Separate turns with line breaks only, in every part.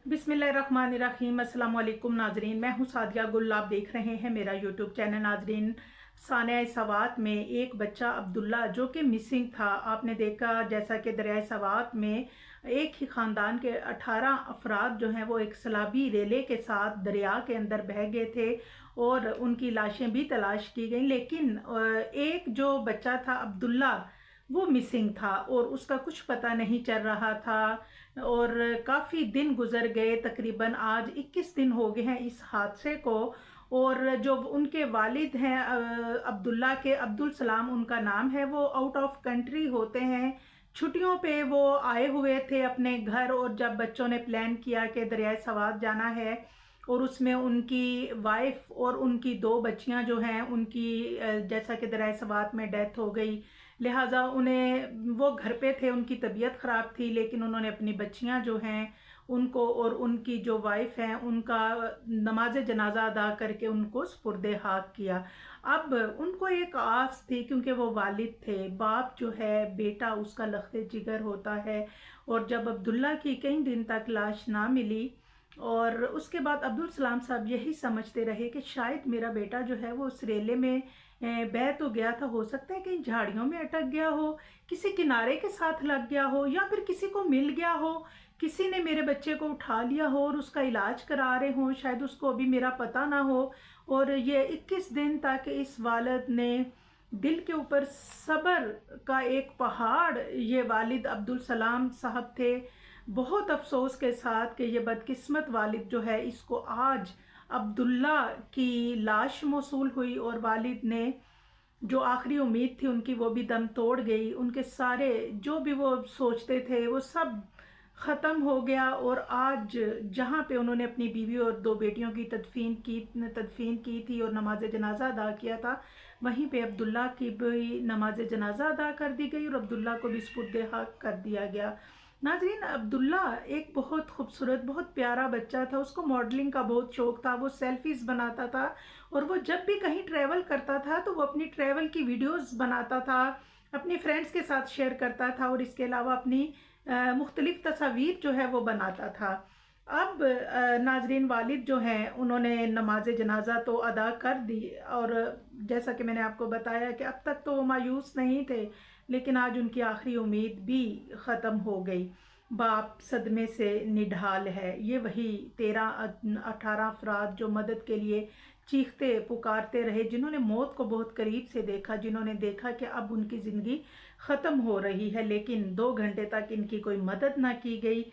बिस्मिल्लाहिर्रहमानिर्रहीम। अस्सलाम वालेकुम नाजरीन, मैं हूँ सादिया गुल। आप देख रहे हैं मेरा यूट्यूब चैनल। नाजरीन, सानिया सवात में एक बच्चा अब्दुल्ला जो कि मिसिंग था। आपने देखा जैसा कि दरिया सवात में एक ही ख़ानदान के 18 अफराद जो हैं वो एक सलाबी रेले के साथ दरिया के अंदर बह गए थे और उनकी लाशें भी तलाश की गई, लेकिन एक जो बच्चा था अब्दुल्ला वो मिसिंग था और उसका कुछ पता नहीं चल रहा था। और काफ़ी दिन गुजर गए, तकरीबन आज 21 दिन हो गए हैं इस हादसे को। और जो उनके वालिद हैं अब्दुल्ला के, अब्दुल सलाम उनका नाम है, वो आउट ऑफ कंट्री होते हैं। छुट्टियों पे वो आए हुए थे अपने घर, और जब बच्चों ने प्लान किया कि दरिया सवात जाना है और उसमें उनकी वाइफ और उनकी दो बच्चियां जो हैं उनकी जैसा कि दरिया सवात में डेथ हो गई, लिहाजा उन्हें, वो घर पे थे, उनकी तबीयत ख़राब थी, लेकिन उन्होंने अपनी बच्चियां जो हैं उनको और उनकी जो वाइफ हैं उनका नमाज जनाजा अदा करके उनको सुपुर्दे खाक किया। अब उनको एक आस थी, क्योंकि वो वालिद थे, बाप जो है बेटा उसका लख्ते जिगर होता है। और जब अब्दुल्ला की कई दिन तक लाश ना मिली, और उसके बाद अब्दुल सलाम साहब यही समझते रहे कि शायद मेरा बेटा जो है वो उस रेले में बह तो गया था, हो सकता है कहीं झाड़ियों में अटक गया हो, किसी किनारे के साथ लग गया हो, या फिर किसी को मिल गया हो, किसी ने मेरे बच्चे को उठा लिया हो और उसका इलाज करा रहे हो, शायद उसको अभी मेरा पता ना हो। और ये 21 दिन तक इस वालिद ने दिल के ऊपर सब्र का एक पहाड़, ये वालिद अब्दुल सलाम साहब थे। बहुत अफसोस के साथ कि ये बदकिस्मत वालिद जो है, इसको आज अब्दुल्ला की लाश मौसूल हुई और वालिद ने जो आखिरी उम्मीद थी उनकी वो भी दम तोड़ गई। उनके सारे जो भी वो सोचते थे वो सब ख़त्म हो गया। और आज जहाँ पे उन्होंने अपनी बीवी और दो बेटियों की तदफीन की थी और नमाज जनाजा अदा किया था, वहीं पे अब्दुल्ला की भी नमाज जनाजा अदा कर दी गई और अब्दुल्ला को भी सुपुर्दे हक कर दिया गया। नाजरीन, अब्दुल्ला एक बहुत खूबसूरत, बहुत प्यारा बच्चा था। उसको मॉडलिंग का बहुत शौक था, वो सेल्फीज बनाता था और वो जब भी कहीं ट्रैवल करता था तो वो अपनी ट्रैवल की वीडियोस बनाता था, अपनी फ्रेंड्स के साथ शेयर करता था, और इसके अलावा अपनी मुख्तलिफ तस्वीर जो है वो बनाता था। अब नाजरीन, वालिद जो हैं उन्होंने नमाज जनाजा तो अदा कर दी, और जैसा कि मैंने आपको बताया कि अब तक तो वो मायूस नहीं थे, लेकिन आज उनकी आखिरी उम्मीद भी ख़त्म हो गई। बाप सदमे से निढाल है। ये वही 13-18 अफराद जो मदद के लिए चीखते पुकारते रहे, जिन्होंने मौत को बहुत करीब से देखा, जिन्होंने देखा कि अब उनकी ज़िंदगी ख़त्म हो रही है, लेकिन 2 घंटे तक इनकी कोई मदद ना की गई।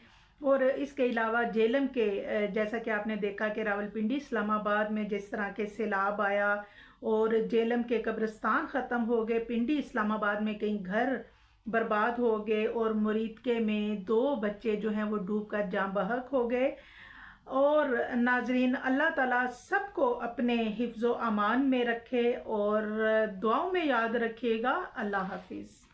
और इसके अलावा जेलम के, जैसा कि आपने देखा कि रावलपिंडी इस्लामाबाद में जिस तरह के सैलाब आया और जेलम के कब्रिस्तान ख़त्म हो गए, पिंडी इस्लामाबाद में कई घर बर्बाद हो गए, और मुरीदके में 2 बच्चे जो हैं वो डूबकर जाँ बहक हो गए। और नाजरीन, अल्लाह ताला सबको अपने हिफ्ज़ो अमान में रखे और दुआओं में याद रखिएगा। अल्लाह हाफिज़।